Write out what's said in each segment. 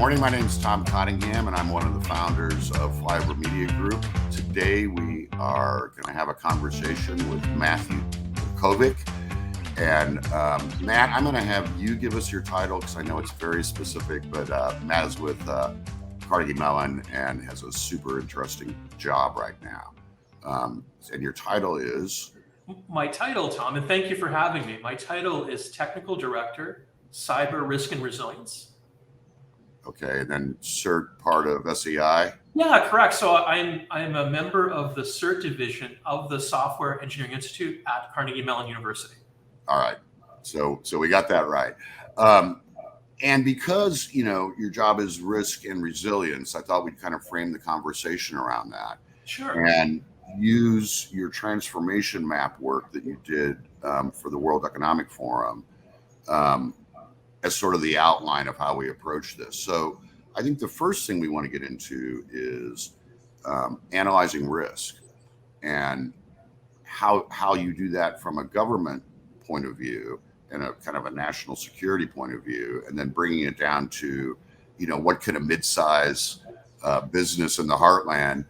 morning. My name is Tom Cottingham, and I'm one of the founders of Flyover Media Group. Today, we are going to have a conversation with Matthew Butkovic. And Matt, I'm going to have you give us your title because I know it's very specific, but Matt is with Carnegie Mellon and has a super interesting job right now. And your title is? My title, Tom, and thank you for having me. My title is Technical Director, Cyber Risk and Resilience. Okay, and then CERT part of SEI? Yeah, correct. So I'm a member of the CERT Division of the Software Engineering Institute at Carnegie Mellon University. All right, so we got that right. And because, your job is risk and resilience, I thought we'd kind of frame the conversation around that. Sure. And use your transformation map work that you did for the World Economic Forum as sort of the outline of how we approach this. So I think the first thing we want to get into is analyzing risk and how you do that from a government point of view and a kind of a national security point of view, and then bringing it down to, what can a mid-size business in the heartland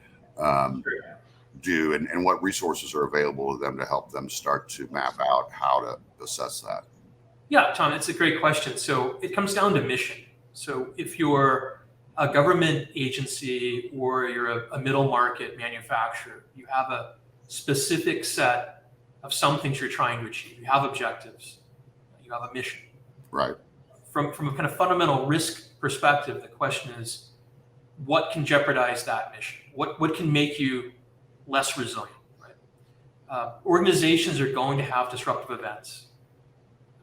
do, and what resources are available to them to help them start to map out how to assess that. Yeah, Tom, it's a great question. So it comes down to mission. So if you're a government agency or you're a middle market manufacturer, you have a specific set of some things you're trying to achieve. You have objectives. You have a mission. Right. From a kind of fundamental risk perspective, the question is, what can jeopardize that mission? What can make you less resilient? Right. Organizations are going to have disruptive events.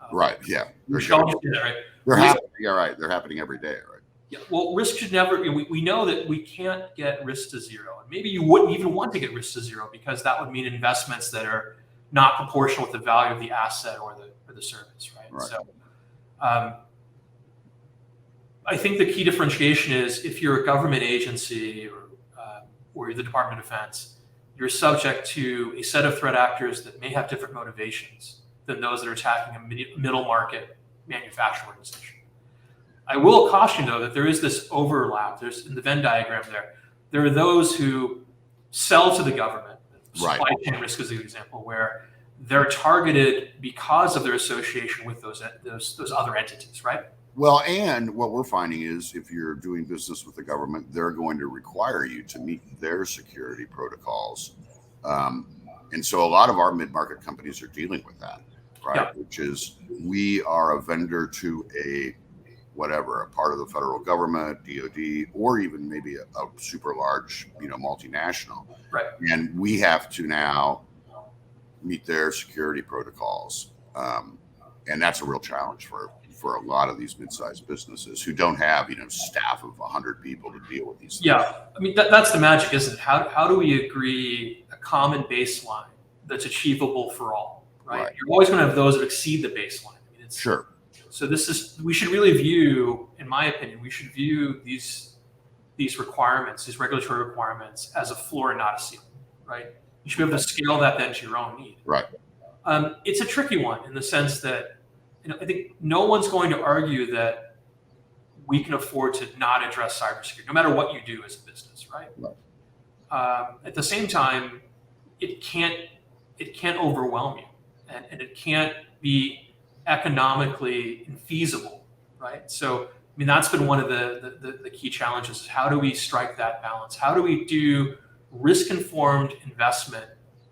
Right. Yeah. They're happening. Yeah. Right. They're happening every day. Right. Yeah. Well, risk should never. We know that we can't get risk to zero, and maybe you wouldn't even want to get risk to zero because that would mean investments that are not proportional with the value of the asset or the service. Right. So, I think the key differentiation is if you're a government agency or you're the Department of Defense, you're subject to a set of threat actors that may have different motivations than those that are attacking a middle market manufacturing organization. I will caution, though, that there is this overlap. There's in the Venn diagram there are those who sell to the government. Supply chain risk is an example where they're targeted because of their association with those other entities, right? Well, and what we're finding is if you're doing business with the government, they're going to require you to meet their security protocols. And so a lot of our mid-market companies are dealing with that. Right, yeah. Which is we are a vendor to a part of the federal government, DoD, or even maybe a super large, multinational. Right. And we have to now meet their security protocols. And that's a real challenge for a lot of these mid-sized businesses who don't have, staff of 100 people to deal with these things. Yeah. I mean, that's the magic, isn't it? How do we agree a common baseline that's achievable for all? Right. You're always going to have those that exceed the baseline. I mean, sure. So we should really view, in my opinion, these requirements, these regulatory requirements, as a floor and not a ceiling. Right. You should be able to scale that then to your own need. Right. It's a tricky one in the sense that, I think no one's going to argue that we can afford to not address cybersecurity, no matter what you do as a business. Right. At the same time, it can't overwhelm you. And it can't be economically infeasible, right? So, I mean, that's been one of the key challenges. Is how do we strike that balance? How do we do risk-informed investment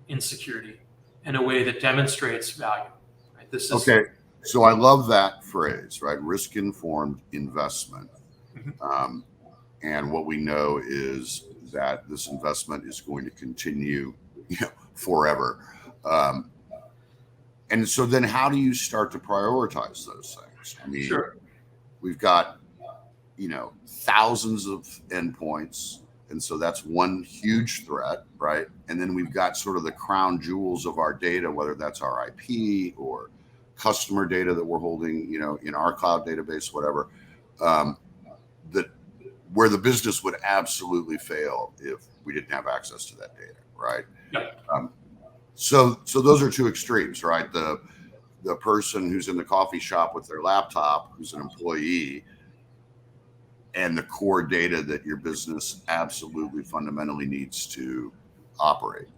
in security in a way that demonstrates value? Right? Okay. So I love that phrase, right? Risk-informed investment. Mm-hmm. And what we know is that this investment is going to continue, forever. And so then how do you start to prioritize those things? I mean, sure. We've got, thousands of endpoints. And so that's one huge threat, right? And then we've got sort of the crown jewels of our data, whether that's our IP or customer data that we're holding, in our cloud database, whatever, that where the business would absolutely fail if we didn't have access to that data, right? Yeah. So those are two extremes, right? The person who's in the coffee shop with their laptop, who's an employee, and the core data that your business absolutely fundamentally needs to operate.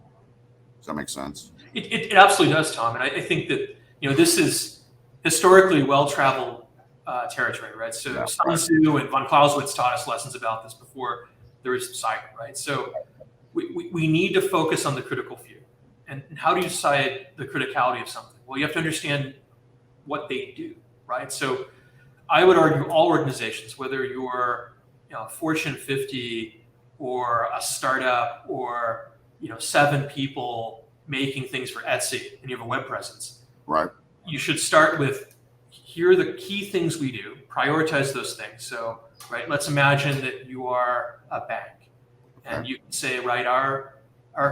Does that make sense? It absolutely does, Tom. And I think that, this is historically well-traveled territory, right? So Yeah, Sun right. Tzu and von Clausewitz taught us lessons about this before there was cyber, right? So we need to focus on the critical few. And how do you decide the criticality of something? Well, you have to understand what they do, right? So I would argue all organizations, whether you're Fortune 50 or a startup or 7 people making things for Etsy and you have a web presence, Right. you should start with, here are the key things we do, prioritize those things. So, right, let's imagine that you are a bank and you can say, right, our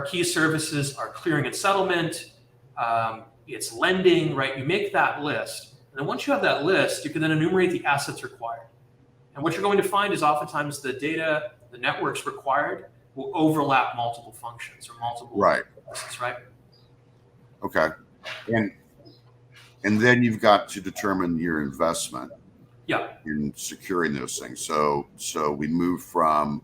key services are clearing and settlement, it's lending, right? You make that list. And then once you have that list, you can then enumerate the assets required. And what you're going to find is oftentimes the data, the networks required will overlap multiple functions or multiple processes, right? Okay. And then you've got to determine your investment in securing those things. So we move from,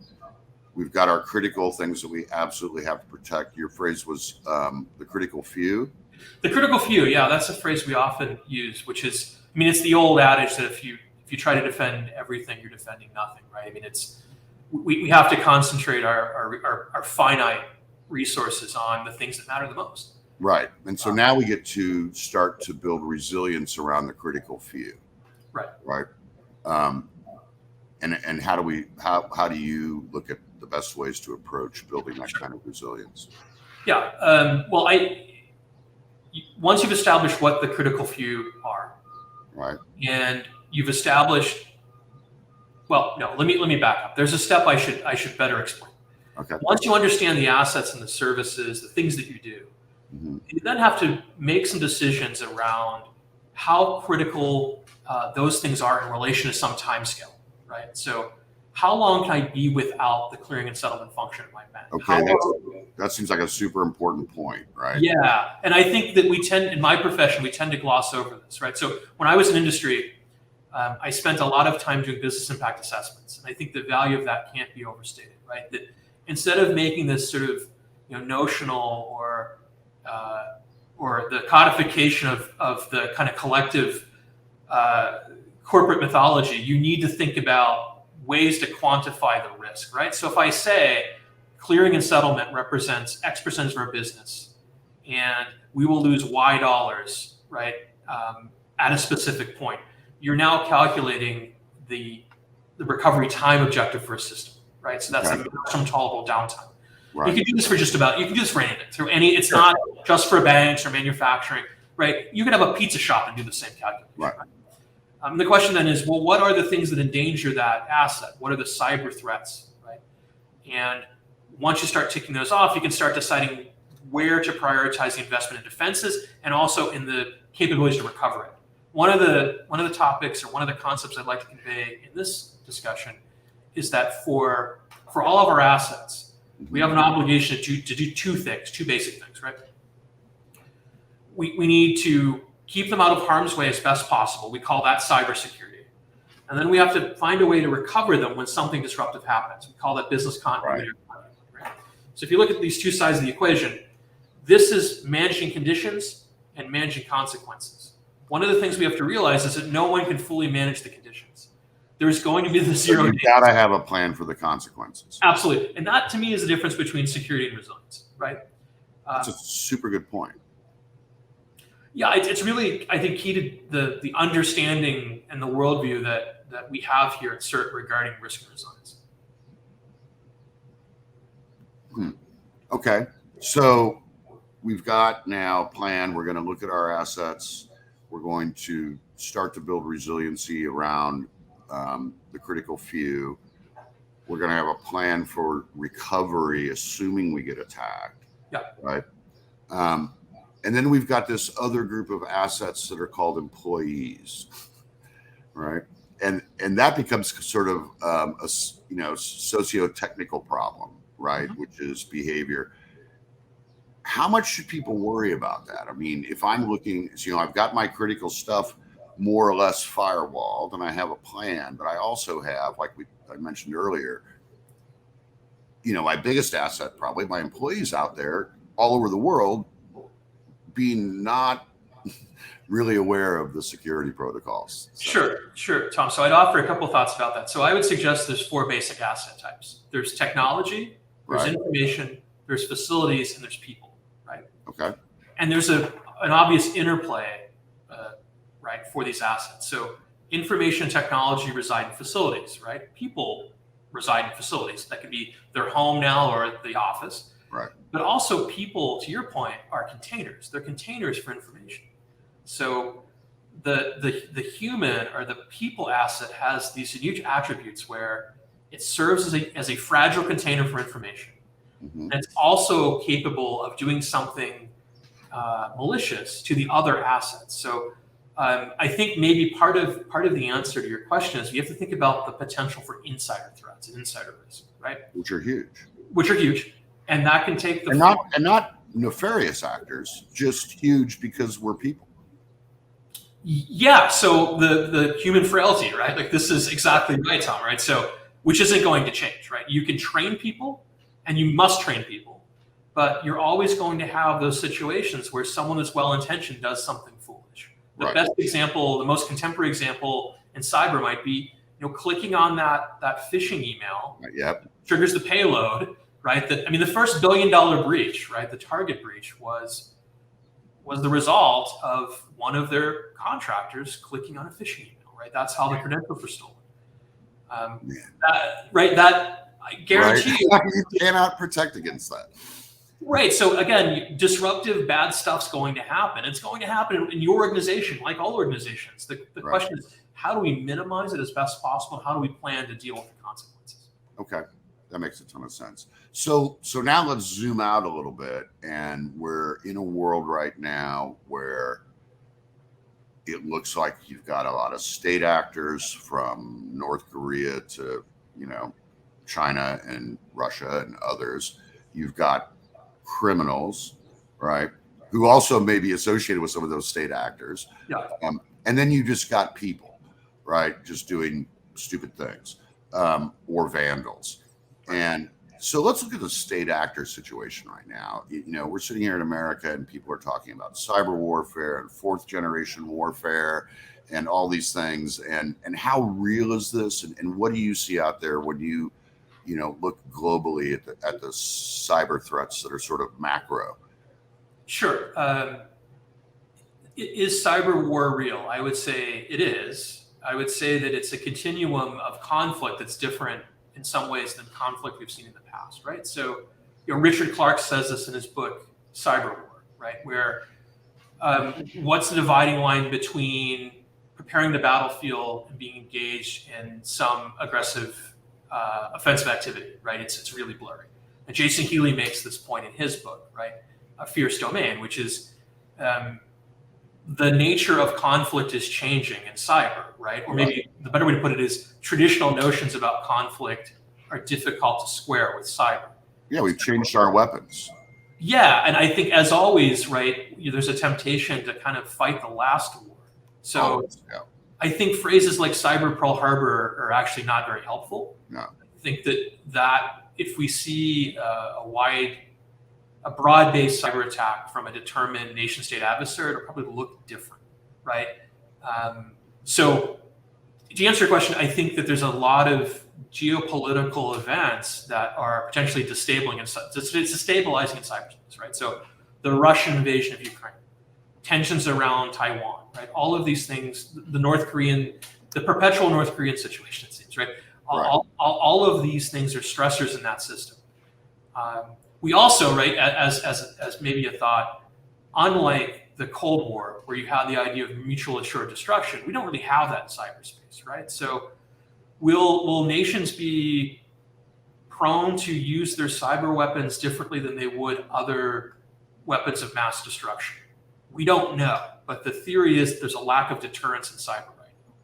we've got our critical things that we absolutely have to protect. Your phrase was the critical few. The critical few, yeah, that's a phrase we often use, which is, it's the old adage that if you try to defend everything, you're defending nothing, right? We have to concentrate our finite resources on the things that matter the most. Right. And so now we get to start to build resilience around the critical few. Right. Right. And how do you look at the best ways to approach building that kind of resilience? Yeah. Well, once you've established what the critical few are, right, and you've established, well, no, let me back up. There's a step I should better explain. Okay. Once you understand the assets and the services, the things that you do, you then have to make some decisions around how critical those things are in relation to some time scale, right? So how long can I be without the clearing and settlement function of my bank? Okay, that seems like a super important point, right? Yeah, and I think that in my profession, we tend to gloss over this, right? So when I was in industry, I spent a lot of time doing business impact assessments, and I think the value of that can't be overstated, right? That instead of making this sort of notional or the codification of the kind of collective corporate mythology, you need to think about ways to quantify the risk, right? So if I say clearing and settlement represents X percentage of our business, and we will lose Y dollars, right, at a specific point, you're now calculating the recovery time objective for a system, right? So that's a maximum tolerable downtime. Right. You can do this for anything. It's not just for banks or manufacturing, right? You can have a pizza shop and do the same calculation. Right. The question then is, well, what are the things that endanger that asset? What are the cyber threats, right? And once you start ticking those off, you can start deciding where to prioritize the investment in defenses and also in the capabilities to recover it. One of the topics or one of the concepts I'd like to convey in this discussion is that for all of our assets, we have an obligation to do two basic things, right? We need to keep them out of harm's way as best possible. We call that cybersecurity. And then we have to find a way to recover them when something disruptive happens. We call that business continuity. Right. So if you look at these two sides of the equation, this is managing conditions and managing consequences. One of the things we have to realize is that no one can fully manage the conditions. There's going to be the zero. You've got to have a plan for the consequences. Absolutely. And that to me is the difference between security and resilience, right? That's a super good point. Yeah, it's really, I think, key to the understanding and the worldview that we have here at CERT regarding risk and resilience. Okay, so we've got now a plan. We're going to look at our assets. We're going to start to build resiliency around the critical few. We're going to have a plan for recovery, assuming we get attacked. Yeah. Right. And then we've got this other group of assets that are called employees, right? And that becomes sort of a socio-technical problem, right? Which is behavior. How much should people worry about that? I mean, if I'm looking, I've got my critical stuff. more or less firewalled, and I have a plan, but I also have, like I mentioned earlier, my biggest asset, probably my employees out there all over the world, being not really aware of the security protocols. So. Sure, Tom. So I'd offer a couple thoughts about that. So I would suggest there's 4 basic asset types. There's technology, there's information, there's facilities, and there's people, right? Okay. And there's an obvious interplay, right, for these assets. So information and technology reside in facilities, right? People reside in facilities. That could be their home now or the office. Right. But also people, to your point, are containers. They're containers for information. So the human or the people asset has these huge attributes where it serves as a fragile container for information. Mm-hmm. And it's also capable of doing something malicious to the other assets. So I think maybe part of the answer to your question is you have to think about the potential for insider threats and insider risk, right? Which are huge. And that can take the and not nefarious actors, just huge because we're people. Yeah. So the human frailty, right? Like this is exactly right, Tom, right? So which isn't going to change, right? You can train people and you must train people, but you're always going to have those situations where someone that's well-intentioned does something foolish. The best example, the most contemporary example in cyber might be, clicking on that phishing email. Yep. Triggers the payload, right? The first $1 billion breach, right? The Target breach was the result of one of their contractors clicking on a phishing email, right? That's how the credentials were stolen. That I guarantee you cannot protect against that. Right. So again, disruptive bad stuff's going to happen. It's going to happen in your organization, like all organizations. The question is, how do we minimize it as best possible? How do we plan to deal with the consequences? Okay. That makes a ton of sense. So now let's zoom out a little bit, and we're in a world right now where it looks like you've got a lot of state actors from North Korea to, China and Russia and others. You've got criminals, right, who also may be associated with some of those state actors. Yeah. And then you just got people, right, just doing stupid things, or vandals. And so let's look at the state actor situation right now. We're sitting here in America and people are talking about cyber warfare and 4th generation warfare and all these things. And how real is this? And what do you see out there when you look globally at the cyber threats that are sort of macro? Sure. Is cyber war real? I would say it is. I would say that it's a continuum of conflict that's different in some ways than conflict we've seen in the past, right? So, Richard Clarke says this in his book, Cyber War, right? Where what's the dividing line between preparing the battlefield and being engaged in some aggressive offensive activity, right? It's really blurry. And Jason Healy makes this point in his book, right? A Fierce Domain, which is the nature of conflict is changing in cyber, right? Or maybe the better way to put it is traditional notions about conflict are difficult to square with cyber. Yeah, we've changed our weapons. Yeah, and I think as always, right, there's a temptation to kind of fight the last war. So I think phrases like cyber Pearl Harbor are actually not very helpful. No. I think that if we see a broad-based cyber attack from a determined nation-state adversary, it'll probably look different, right? So to answer your question, I think that there's a lot of geopolitical events that are potentially destabilizing in cyberspace, right? So the Russian invasion of Ukraine, tensions around Taiwan, right? All of these things, the perpetual North Korean situation, it seems, right? All of these things are stressors in that system. We also, right, as maybe a thought, unlike the Cold War, where you had the idea of mutual assured destruction, we don't really have that in cyberspace, right? So will nations be prone to use their cyber weapons differently than they would other weapons of mass destruction? We don't know, but the theory is there's a lack of deterrence in cyber right now.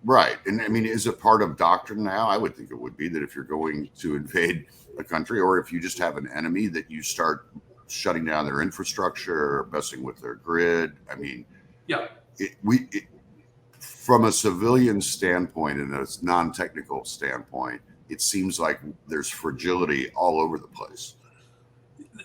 Right. And I mean, is it part of doctrine now? I would think it would be that if you're going to invade a country, or if you just have an enemy, that you start shutting down their infrastructure or messing with their grid. I mean, yeah, from a civilian standpoint and a non-technical standpoint, it seems like there's fragility all over the place.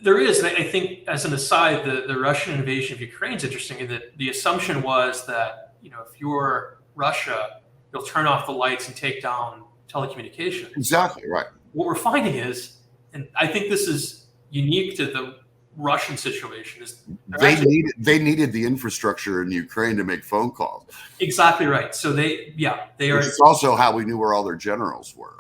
There is, and I think, as an aside, the Russian invasion of Ukraine is interesting in that the assumption was that, if you're Russia, you'll turn off the lights and take down telecommunications. Exactly right. What we're finding is, and I think this is unique to the Russian situation, is they needed the infrastructure in Ukraine to make phone calls. Exactly right. So they are. It's also how we knew where all their generals were.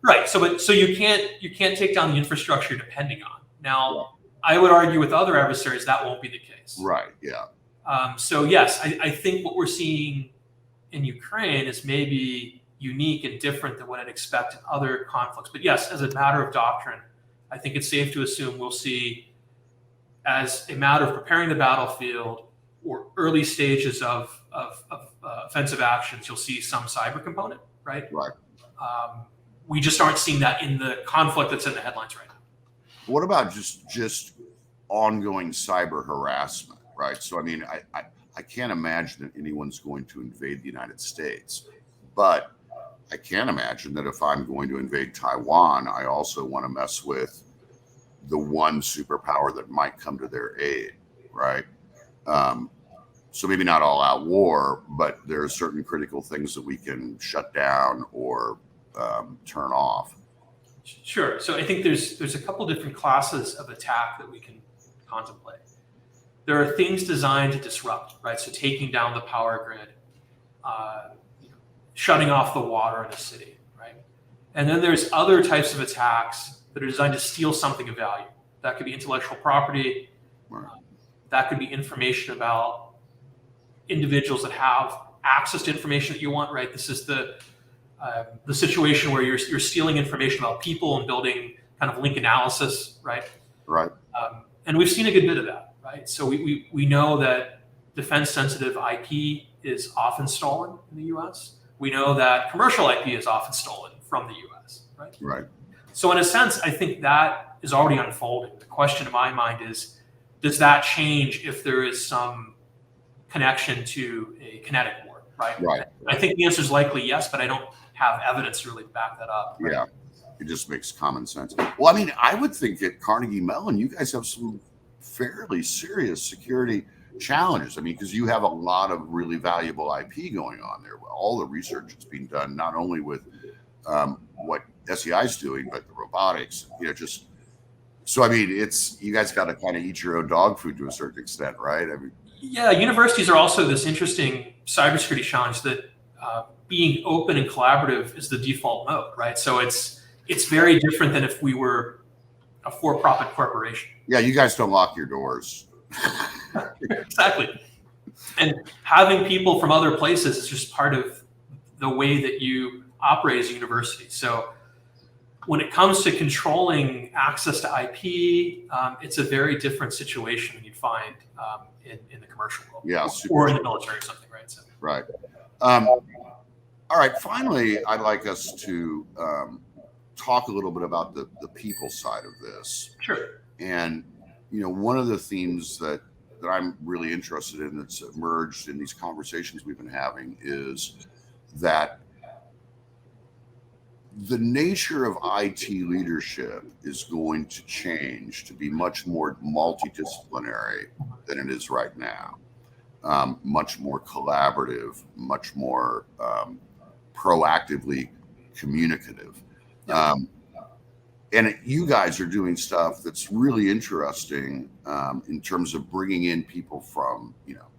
Right. So you can't take down the infrastructure you're depending on. Now, I would argue with other adversaries that won't be the case. Right. Yeah. So yes, I think what we're seeing in Ukraine is maybe unique and different than what I'd expect in other conflicts. But yes, as a matter of doctrine, I think it's safe to assume we'll see, as a matter of preparing the battlefield or early stages of offensive actions, you'll see some cyber component, right? Right. We just aren't seeing that in the conflict that's in the headlines right now. What about just ongoing cyber harassment, right? So, I mean, I can't imagine that anyone's going to invade the United States, but I can imagine that if I'm going to invade Taiwan, I also want to mess with the one superpower that might come to their aid, right? So maybe not all out war, but there are certain critical things that we can shut down or turn off. Sure. So I think there's a couple different classes of attack that we can contemplate. There are things designed to disrupt, right? So taking down the power grid, shutting off the water in a city, right? And then there's other types of attacks that are designed to steal something of value. That could be intellectual property. Right. That could be information about individuals that have access to information that you want, right? This is the situation where you're stealing information about people and building kind of link analysis, right? Right. And we've seen a good bit of that, right? So we know that defense-sensitive IP is often stolen in the U.S. We know that commercial IP is often stolen from the U.S., right? Right. So in a sense, I think that is already unfolding. The question in my mind is, does that change if there is some connection to a kinetic war, right? Right. I think the answer is likely yes, but I don't have evidence to really back that up. Right? Yeah. It just makes common sense. Well, I mean, I would think at Carnegie Mellon, you guys have some fairly serious security challenges. I mean, because you have a lot of really valuable IP going on there. All the research that's being done, not only with what SEI is doing, but the robotics, just. So, I mean, you guys got to kind of eat your own dog food to a certain extent, right? I mean, yeah, universities are also this interesting cybersecurity challenge that being open and collaborative is the default mode, right? So it's very different than if we were a for-profit corporation. Yeah, you guys don't lock your doors. Exactly. And having people from other places is just part of the way that you operate as a university. So when it comes to controlling access to IP, it's a very different situation than you'd find in the commercial world, Yeah, or in the military or something, right? So. Right. All right. Finally, I'd like us to talk a little bit about the people side of this. Sure. And one of the themes that I'm really interested in that's emerged in these conversations we've been having is that the nature of IT leadership is going to change to be much more multidisciplinary than it is right now. Much more collaborative, much more proactively communicative. And you guys are doing stuff that's really interesting in terms of bringing in people from,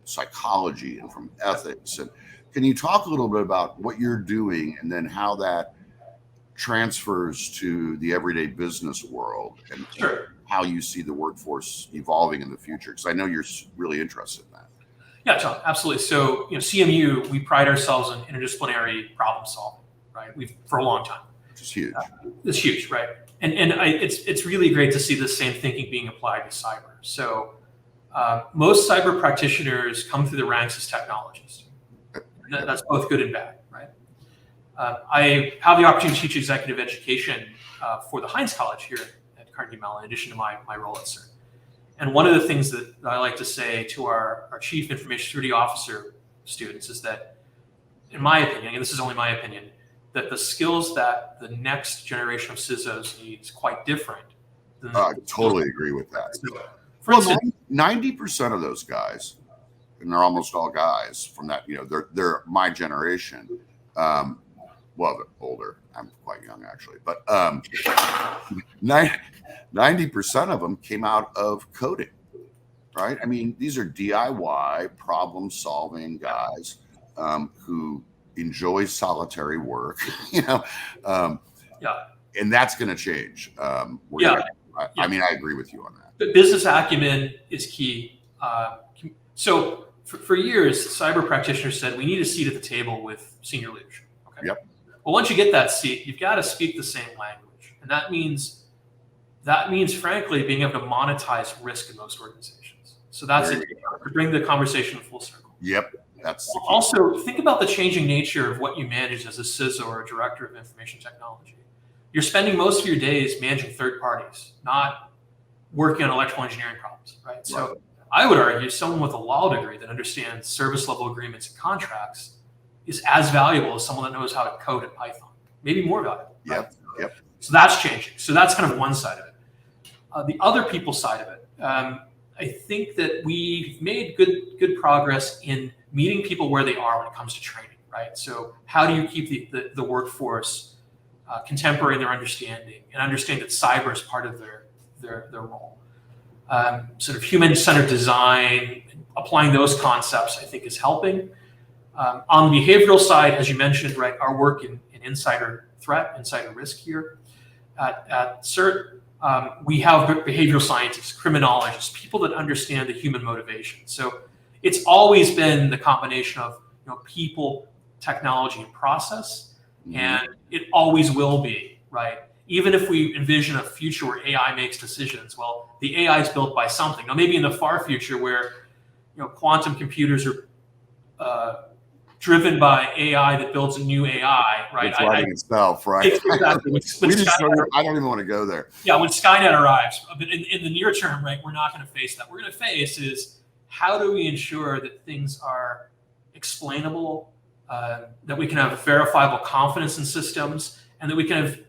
psychology and from ethics. And can you talk a little bit about what you're doing and then how that transfers to the everyday business world and Sure. how you see the workforce evolving in the future? Because I know you're really interested in that. Yeah, John, absolutely. So, CMU, we pride ourselves in interdisciplinary problem solving, right? For a long time. Which is huge. It's huge, right? And it's really great to see the same thinking being applied to cyber. So most cyber practitioners come through the ranks as technologists. That's both good and bad, right? I have the opportunity to teach executive education for the Heinz College here at Carnegie Mellon, in addition to my role at CERT. And one of the things that I like to say to our chief information security officer, students is that, in my opinion, and this is only my opinion, that the skills that the next generation of CISOs needs quite different than I totally agree with that. So, for instance, 90% of those guys, and they're almost all guys from that, they're my generation. Well, they're older. I'm quite young actually, but 90% of them came out of coding, right? I mean, these are DIY problem-solving guys who enjoy solitary work, yeah. And that's going to change. I mean, I agree with you on that. But business acumen is key. So for years, cyber practitioners said we need a seat at the table with senior leadership. Okay. Yep. Well, once you get that seat, you've got to speak the same language, and that means, frankly, being able to monetize risk in most organizations. So that's it. To bring the conversation full circle. Yep. That's the key. Also, think about the changing nature of what you manage as a CISO or a director of information technology. You're spending most of your days managing third parties, not working on electrical engineering problems, right? So I would argue someone with a law degree that understands service level agreements and contracts is as valuable as someone that knows how to code in Python, maybe more valuable. Right? Yep. So that's changing. So that's kind of one side of it. The other people side of it, I think that we've made good progress in meeting people where they are when it comes to training, right? So how do you keep the workforce contemporary in their understanding and understand that cyber is part of their role? Sort of human-centered design, applying those concepts, I think, is helping. On the behavioral side, as you mentioned, right, our work in insider threat, insider risk here at CERT, we have behavioral scientists, criminologists, people that understand the human motivation. So it's always been the combination of people, technology, and process, and it always will be, right? Even if we envision a future where AI makes decisions, well, the AI is built by something. Now, maybe in the far future where quantum computers are driven by AI that builds a new AI, right? It's writing itself, right? Exactly. I don't even want to go there. Yeah, when Skynet arrives, but in the near term, right, we're not going to face that. We're going to face is how do we ensure that things are explainable, that we can have verifiable confidence in systems, and that we can have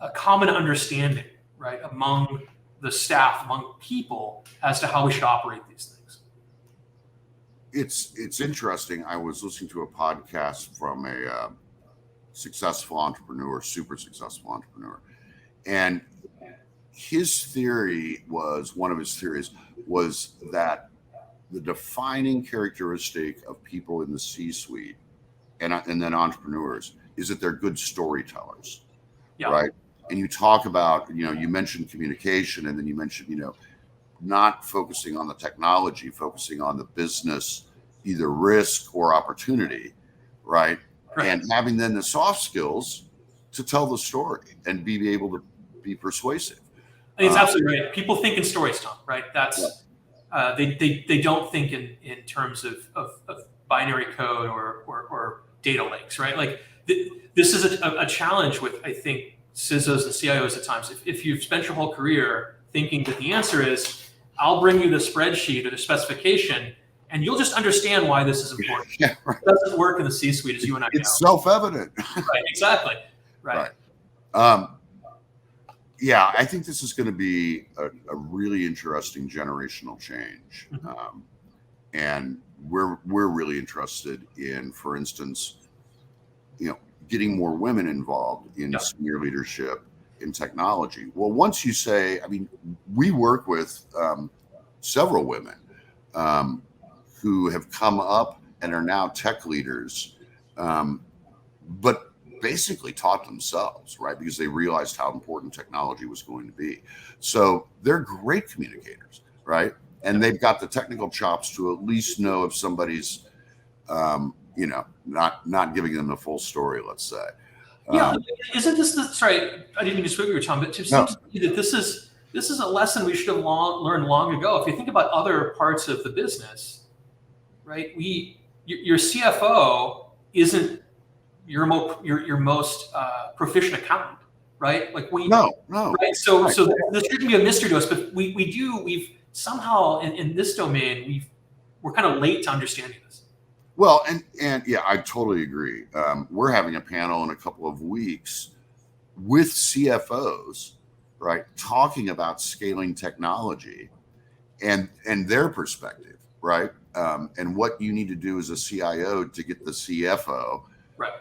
a common understanding, right, among the staff, among people, as to how we should operate these things. It's interesting. I was listening to a podcast from a successful entrepreneur, super successful entrepreneur, and one of his theories was that the defining characteristic of people in the C-suite and then entrepreneurs is that they're good storytellers, right? And you talk about, you mentioned communication, and then you mentioned, not focusing on the technology, focusing on the business, either risk or opportunity, right? And having then the soft skills to tell the story and be able to be persuasive. I think it's absolutely right. People think in stories, Tom, right? That's they don't think in terms of binary code or data lakes, right? Like this is a challenge with, I think, CISOs and CIOs at times. If you've spent your whole career thinking that the answer is, I'll bring you the spreadsheet or the specification, and you'll just understand why this is important. It doesn't work in the C-suite, as you and I know. It's self-evident. Right, exactly. Right. Yeah, I think this is going to be a really interesting generational change. And we're really interested in, for instance, getting more women involved in senior leadership in technology. Well, once you say, we work with several women who have come up and are now tech leaders, but basically taught themselves, right? Because they realized how important technology was going to be. So they're great communicators, right? And they've got the technical chops to at least know if somebody's, not giving them the full story, let's say. Isn't this sorry, I didn't mean to speak your Tom, but it seems to me that this is a lesson we should have learned long ago. If you think about other parts of the business, right? Your CFO isn't your most proficient accountant, right? Like no, right? So this shouldn't be a mystery to us, but we've somehow in this domain we're kind of late to understanding this. Well, and yeah, I totally agree. We're having a panel in a couple of weeks with CFOs, right, talking about scaling technology and their perspective, right, and what you need to do as a CIO to get the CFO right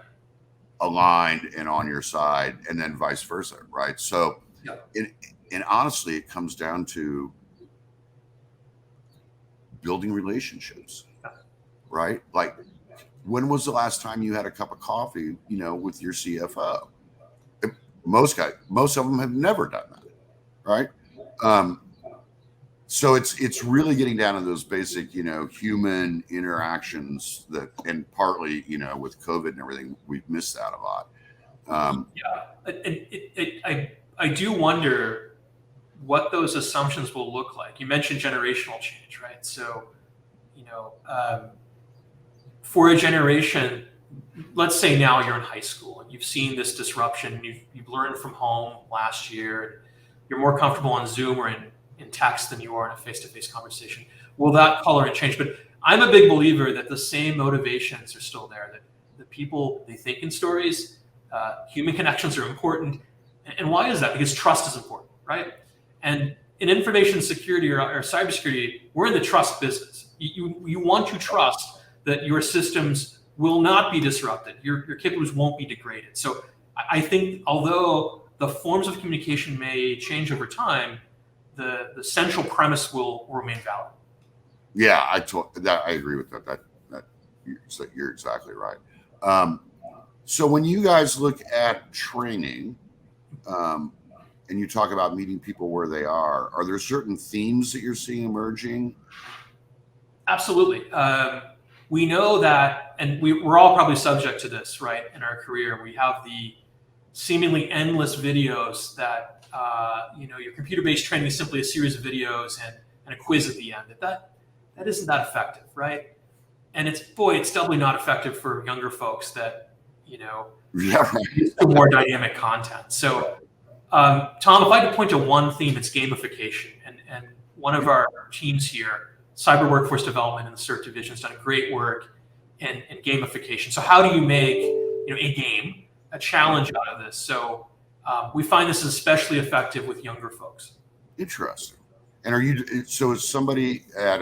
aligned and on your side, and then vice versa, right? So, and honestly, it comes down to building relationships, right? Like, when was the last time you had a cup of coffee, with your CFO? Most of them have never done that, right? So it's really getting down to those basic, human interactions that, and partly, with COVID and everything, we've missed that a lot. I do wonder what those assumptions will look like. You mentioned generational change, right? So, for a generation, let's say now you're in high school and you've seen this disruption, you've learned from home last year, and you're more comfortable on Zoom or in text than you are in a face-to-face conversation. Will that color and change? But I'm a big believer that the same motivations are still there, that the people, they think in stories, human connections are important. And why is that? Because trust is important, right? And in information security or cybersecurity, we're in the trust business. You want to trust that your systems will not be disrupted, your capabilities won't be degraded. So I think although the forms of communication may change over time, the central premise will remain valid. Yeah, I agree with that. You're exactly right. So when you guys look at training, and you talk about meeting people where they are there certain themes that you're seeing emerging? Absolutely. We know that, and we're all probably subject to this, right? In our career, we have the seemingly endless videos that, your computer-based training is simply a series of videos and a quiz at the end. That isn't that effective, right? And it's doubly not effective for younger folks that, more dynamic content. So, Tom, if I could point to one theme, it's gamification. And one of our teams here, Cyber Workforce Development in the CERT Division, has done great work in gamification. So how do you make a game, a challenge out of this? So we find this is especially effective with younger folks. Interesting. And is somebody at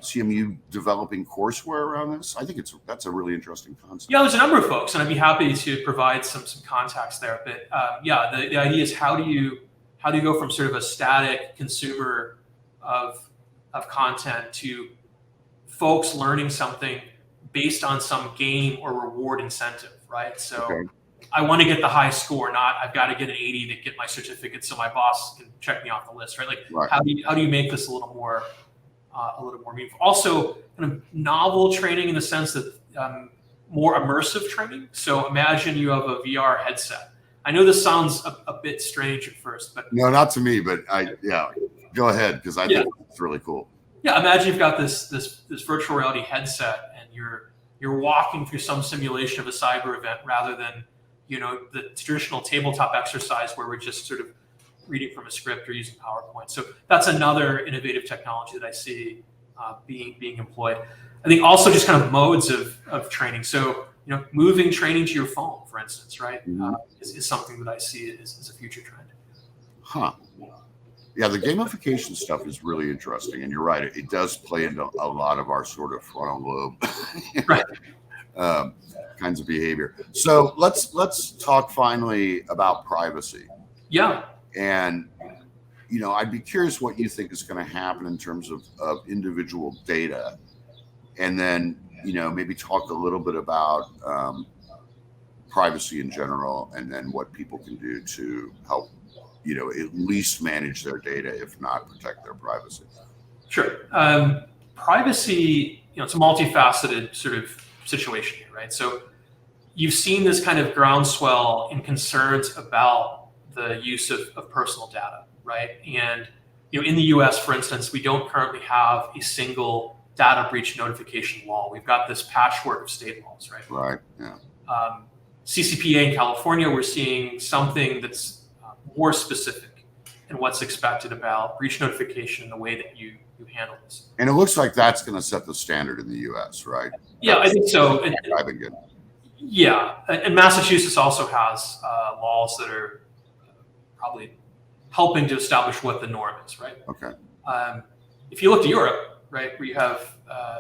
CMU developing courseware around this? I think that's a really interesting concept. Yeah, there's a number of folks, and I'd be happy to provide some context there. But the idea is how do you go from sort of a static consumer of content to folks learning something based on some game or reward incentive, right? So okay. I want to get the high score, not I've got to get an 80 to get my certificate so my boss can check me off the list, right? Like right. How do you make this a little more meaningful? Also, kind of novel training in the sense that more immersive training. So imagine you have a VR headset. I know this sounds a bit strange at first, but no, not to me. But go ahead, because I think it's really cool. Yeah, imagine you've got this virtual reality headset and you're walking through some simulation of a cyber event rather than the traditional tabletop exercise where we're just sort of reading from a script or using PowerPoint. So that's another innovative technology that I see being employed. I think also just kind of modes of training. So moving training to your phone, for instance, right, is something that I see as a future trend. Huh. Yeah, the gamification stuff is really interesting, and you're right. It does play into a lot of our sort of frontal lobe right. Kinds of behavior. So let's talk finally about privacy. Yeah. And I'd be curious what you think is going to happen in terms of individual data, and then maybe talk a little bit about privacy in general, and then what people can do to help at least manage their data, if not protect their privacy. Sure. Privacy, it's a multifaceted sort of situation here, right? So you've seen this kind of groundswell in concerns about the use of personal data, right? And in the US, for instance, we don't currently have a single data breach notification law. We've got this patchwork of state laws, right? Right. Yeah. CCPA in California, we're seeing something that's more specific. and what's expected about breach notification and the way that you handle this. And it looks like that's going to set the standard in the U.S., right? Yeah, I think so. I've been getting. Yeah, and Massachusetts also has laws that are probably helping to establish what the norm is, right? Okay. If you look to Europe, right, where you have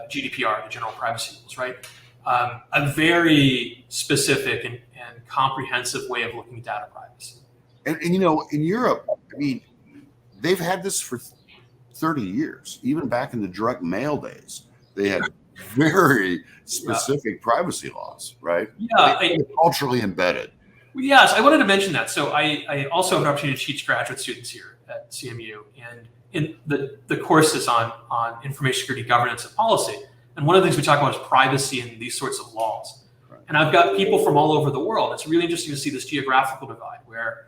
GDPR, the General Privacy Rules, right, a very specific and comprehensive way of looking at data privacy. And in Europe, I mean, they've had this for 30 years. Even back in the direct mail days, they had very specific privacy laws, right? Yeah, they're culturally embedded. Yes, I wanted to mention that. So I also have an opportunity to teach graduate students here at CMU, and in the course is on information security governance and policy. And one of the things we talk about is privacy and these sorts of laws. Right. And I've got people from all over the world. It's really interesting to see this geographical divide where,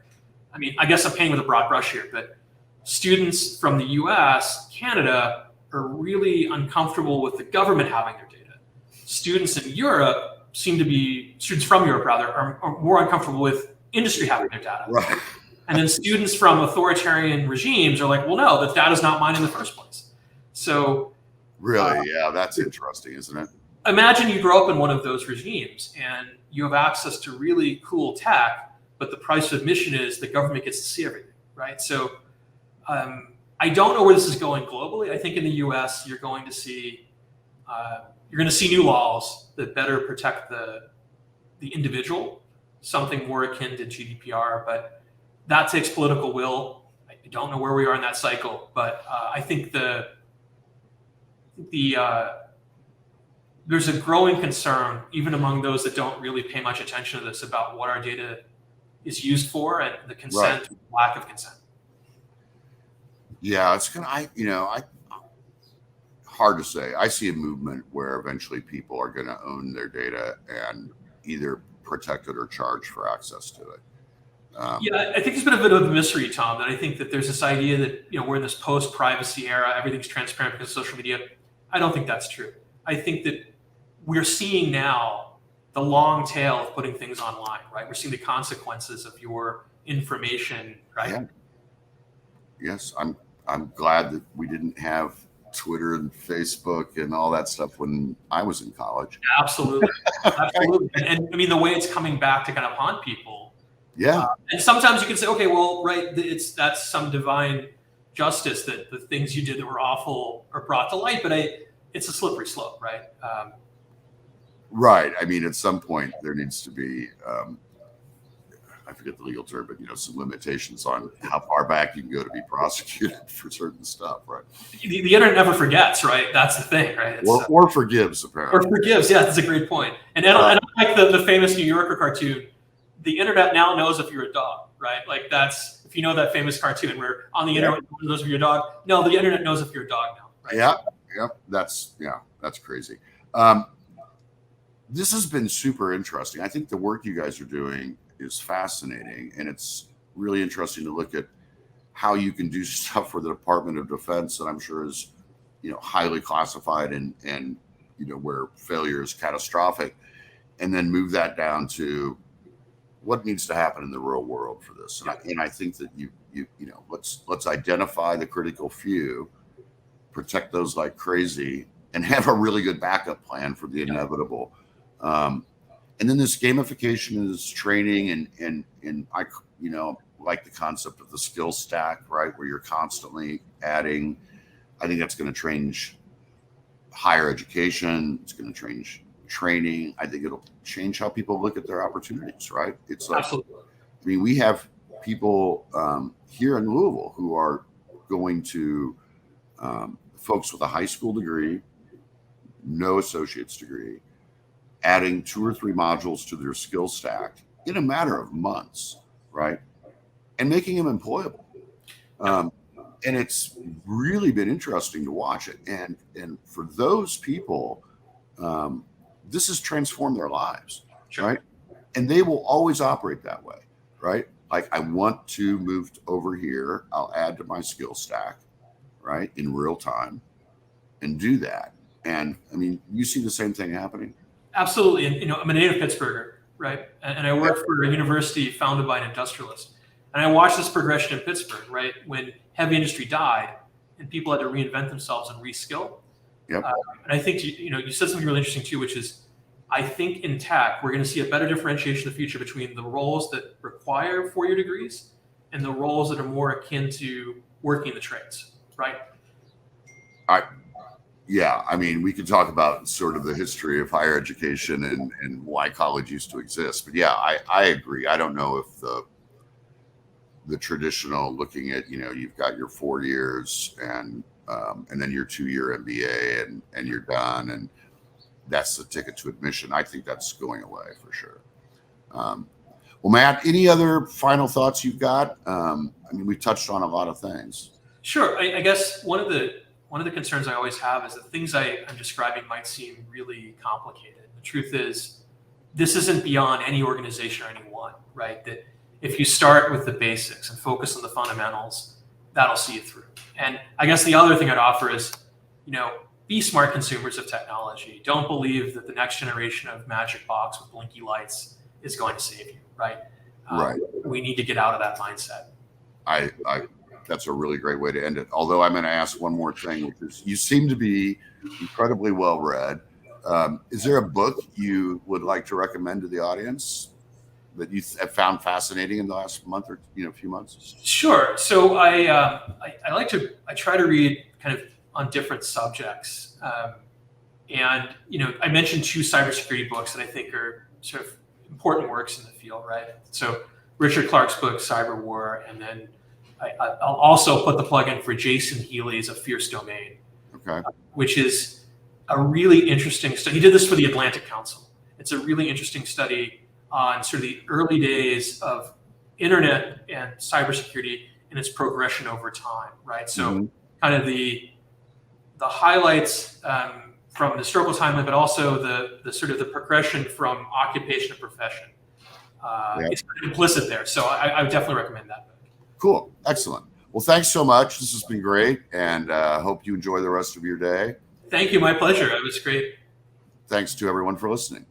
I mean, I guess I'm painting with a broad brush here, but students from the US, Canada, are really uncomfortable with the government having their data. Students in Europe students from Europe rather, are more uncomfortable with industry having their data. Right. And then students from authoritarian regimes are like, well, no, the data's not mine in the first place. So really, yeah, that's interesting, isn't it? Imagine you grow up in one of those regimes and you have access to really cool tech, but the price of admission is the government gets to see everything, right? So I don't know where this is going globally. I think in the US, you're going to see new laws that better protect the individual, something more akin to GDPR, but that takes political will. I don't know where we are in that cycle, but I think there's a growing concern, even among those that don't really pay much attention to this, about what our data is used for and the consent, right. Lack of consent. Yeah, it's hard to say. I see a movement where eventually people are going to own their data and either protect it or charge for access to it. Yeah, I think there's been a bit of a mystery, Tom, that I think that there's this idea that, we're in this post-privacy era, everything's transparent because of social media. I don't think that's true. I think that we're seeing now the long tail of putting things online, right? We're seeing the consequences of your information, right? Yeah. Yes, I'm glad that we didn't have Twitter and Facebook and all that stuff when I was in college. Absolutely. Absolutely. And I mean, the way it's coming back to kind of haunt people. Yeah. And sometimes you can say, okay, well, right, that's some divine justice that the things you did that were awful are brought to light, but it's a slippery slope, right? Right. I mean, at some point there needs to be, I forget the legal term, but some limitations on how far back you can go to be prosecuted for certain stuff, right? The internet never forgets, right? That's the thing, right? Or forgives, apparently. Or forgives, yeah, that's a great point. And I like the famous New Yorker cartoon. The internet now knows if you're a dog, right? Like that's, if you know that famous cartoon where on the internet knows if you're a dog. No, the internet knows if you're a dog now, right? Yeah, that's crazy. This has been super interesting. I think the work you guys are doing is fascinating, and it's really interesting to look at how you can do stuff for the Department of Defense that I'm sure is, highly classified and where failure is catastrophic, and then move that down to what needs to happen in the real world for this. And I think that let's identify the critical few, protect those like crazy, and have a really good backup plan for the inevitable. And then this gamification is training, and I like the concept of the skill stack, right, where you're constantly adding. I think that's going to change higher education. It's going to change training. I think it'll change how people look at their opportunities, right? It's like, absolutely. I mean, we have people here in Louisville who are going to folks with a high school degree, no associate's degree, adding 2 or 3 modules to their skill stack in a matter of months, right? And making them employable. And it's really been interesting to watch it. And for those people, this has transformed their lives, right? And they will always operate that way, right? Like, I want to move over here. I'll add to my skill stack, right, in real time and do that. And I mean, you see the same thing happening? Absolutely. And, I'm a native Pittsburgher, right? And I work for a university founded by an industrialist. And I watched this progression in Pittsburgh, right? When heavy industry died and people had to reinvent themselves and reskill. Yep. And I think, you said something really interesting too, which is, I think in tech, we're going to see a better differentiation in the future between the roles that require 4-year degrees and the roles that are more akin to working the trades, right? Yeah, I mean, we could talk about sort of the history of higher education and why college used to exist. But yeah, I agree. I don't know if the traditional looking at, you've got your 4 years and then your 2-year MBA and you're done. And that's the ticket to admission. I think that's going away for sure. Well, Matt, any other final thoughts you've got? I mean, we touched on a lot of things. Sure. I guess one of the concerns I always have is that things I'm describing might seem really complicated. The truth is, this isn't beyond any organization or anyone, right? That if you start with the basics and focus on the fundamentals, that'll see you through. And I guess the other thing I'd offer is, be smart consumers of technology. Don't believe that the next generation of magic box with blinky lights is going to save you, right? Right. We need to get out of that mindset. That's a really great way to end it. Although I'm going to ask one more thing, which is, you seem to be incredibly well read. Is there a book you would like to recommend to the audience that you have found fascinating in the last month or few months? Sure. So I try to read kind of on different subjects, and I mentioned 2 cybersecurity books that I think are sort of important works in the field, right? So Richard Clark's book Cyber War, and then I'll also put the plug in for Jason Healy's A Fierce Domain, okay, which is a really interesting study. He did this for the Atlantic Council. It's a really interesting study on sort of the early days of internet and cybersecurity and its progression over time, right? So kind of the highlights from the historical timeline, but also the sort of the progression from occupation to profession. It's kind of implicit there. So I would definitely recommend that book. Cool. Excellent. Well, thanks so much. This has been great, and hope you enjoy the rest of your day. Thank you. My pleasure. It was great. Thanks to everyone for listening.